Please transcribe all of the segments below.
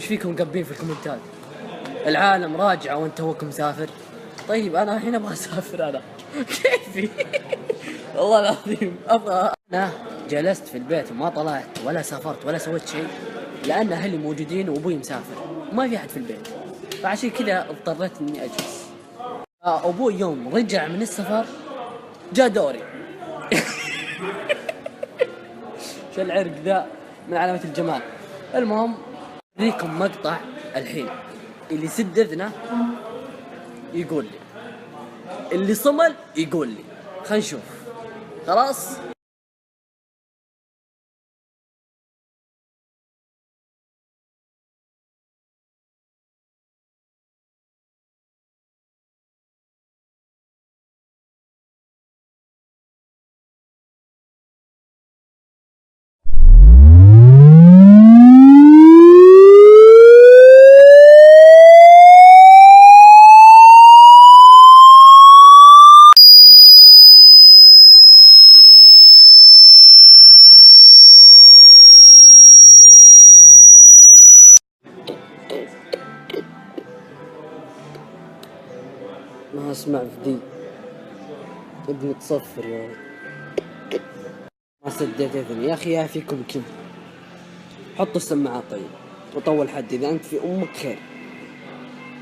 وش فيكم مقبين في الكومنتات؟ العالم راجع وانت توك مسافر. طيب انا الحين ابغى اسافر انا كيفي؟ والله العظيم ابغى. انا جلست في البيت وما طلعت ولا سافرت ولا سويت شيء لان اهلي موجودين وابوي مسافر وما في احد في البيت، فعشان كذا اضطريت اني اجلس. ابوي يوم رجع من السفر جاء دوري. شو العرق ذا من علامة الجمال. المهم ذيكم مقطع الحين، اللي سد اذنه يقول لي، اللي صمل يقول لي. خلينا نشوف. خلاص ما اسمع في دي ابني تصفر يا ولد. ما سديت اذني يا اخي. يا فيكم كم حطوا السماعات طيب وطول حد اذا انت في امك خير.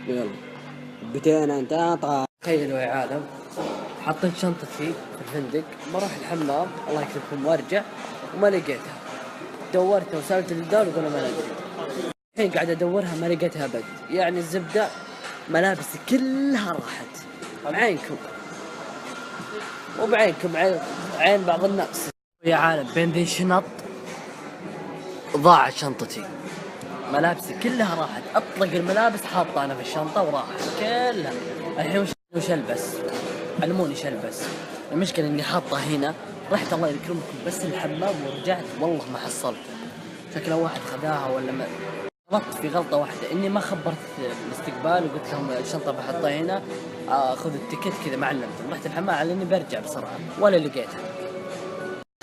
يلا بدينا انت اطلع. تخيلوا يا عالم حطيت شنطتي في الفندق بروح الحمام الله يكرمكم وارجع وما لقيتها. دورتها وسالت الجدار وقالوا ما ندري. الحين قاعد ادورها ما لقيتها ابد. يعني الزبده ملابسي كلها راحت بعينكم وبعينكم عين بعض الناس. يا عالم بين ذي شنط ضاعت شنطتي، ملابسي كلها راحت. اطلق الملابس حاطه انا في الشنطه وراحت كلها. الحين وش البس؟ علموني ايش البس. المشكله اني حاطه هنا. رحت الله يكرمكم بس الحمام ورجعت والله ما حصلت. شكله واحد خذاها ولا ما. غلطت في غلطه واحده اني ما خبرت الاستقبال وقلت لهم الشنطه بحطها هنا خذ التيكت كذا ما علمتهم. رحت الحمام على اني برجع بسرعه ولا لقيتها.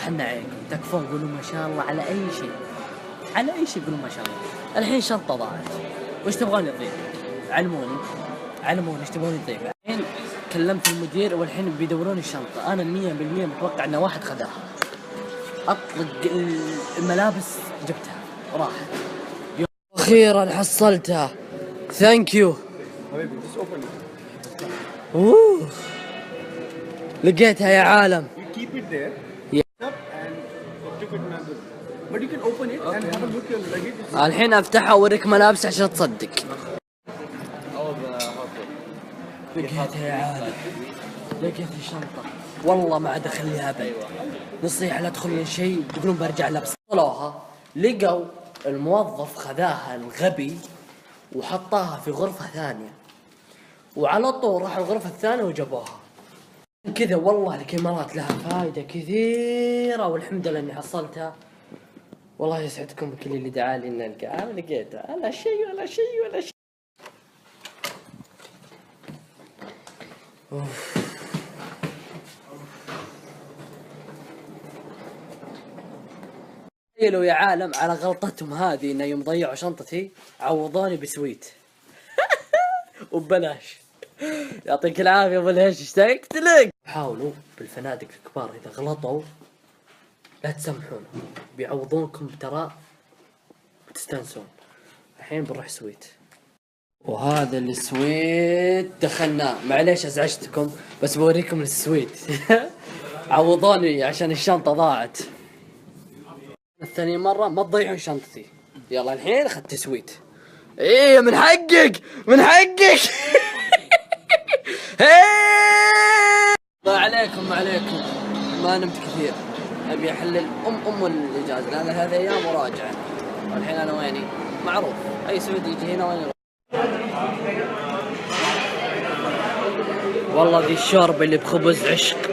حنا عينكم تكفون قولوا ما شاء الله على اي شيء، على اي شيء قولوا ما شاء الله. الحين شنطه ضاعت وش تبغاني اضيف؟ علموني ايش تبغوني اضيف. الحين كلمت المدير والحين بيدورون الشنطه. انا 100% متوقع ان واحد خذاها. اطلق الملابس جبتها وراحت. اخيرا حصلتها. ثانك يو. لقيتها يا عالم. الحين افتحها واوريك ملابس عشان تصدق. لقيتها يا عالم. لقيت الشنطة والله ما عاد اخليها ابد. نصيحة لا تدخلون شيء تقولون برجع لبس. طلعوها لقوا الموظف خذاها الغبي وحطاها في غرفة ثانية وعلى طول راح الغرفة الثانية وجابوها. كذا والله الكاميرات لها فائدة كثيرة والحمد لله اني حصلتها. والله يسعدكم بكل اللي دعالي اني القاها. لقيتها ولا شيء ولا شيء ولا شيء. تخيلوا يا عالم على غلطتهم هذه انه يوم ضيعوا شنطتي عوضوني بسويت وببلاش. يعطيك العافية ابو الهش اشتقت لك. حاولوا بالفنادق الكبار اذا غلطوا لا تسامحون بيعوضونكم بترى وتستانسون. الحين بنروح سويت وهذا السويت دخلناه. معليش ازعجتكم بس بوريكم السويت. عوضوني عشان الشنطة ضاعت. الثانية مرة ما تضيعون شنطتي. يلا الحين اخذت سويت. ايه من حقك من حقك. الله عليكم ما عليكم ما نمت كثير. ابي احلل ام الاجازة لان هذه ايام وراجع. والحين انا ويني معروف اي سعودي يجي هنا وين يروح. والله ذي الشوربة اللي بخبز عشق.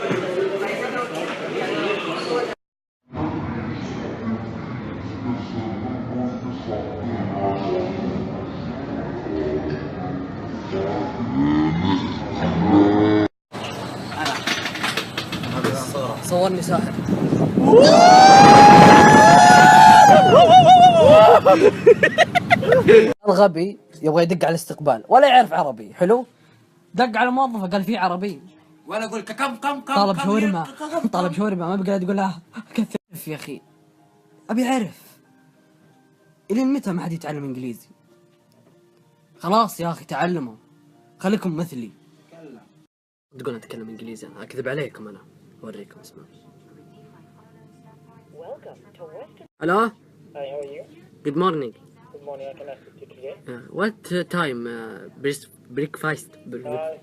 صورني ساحر. الغبي يبغى يدق على الاستقبال ولا يعرف عربي. حلو، دق على الموظفة قال في عربي، ولا اقول كم طالب شاورما طالب شاورما، ما بقى تقول له كثف يا اخي. ابي اعرف الين متى ما حد يتعلم انجليزي؟ خلاص يا اخي تعلموا، خليكم مثلي. تقول اتكلم انجليزي؟ انا اكذب عليكم، انا اوريكم. اسمع. Hello. Hi, how are you? Good morning. Good morning. How can I assist you today? What time breakfast?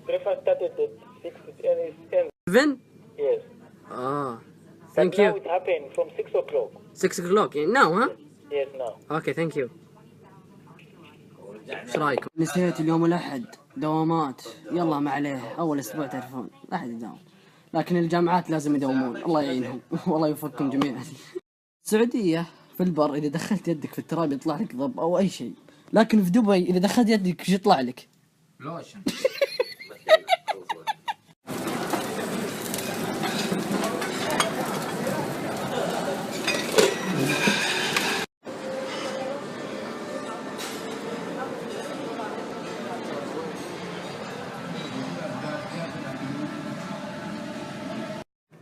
Breakfast started at 6 a.m. 7? Yes. Ah, But thank now you. it happened from 6 o'clock. 6 o'clock now, huh? Yes, now. Okay, thank you. ايش رايكم؟ نسيت اليوم الاحد دوامات، يلا ما عليه، اول اسبوع تعرفون لا احد يداوم، لكن الجامعات لازم يداومون، الله يعينهم والله يوفقكم جميعا. السعودية في البر اذا دخلت يدك في التراب يطلع لك ضب او اي شيء، لكن في دبي اذا دخلت يدك ايش يطلع لك؟ لوشن.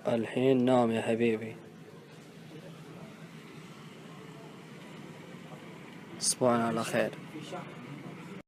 الحين نام يا حبيبي. تصبحون على خير.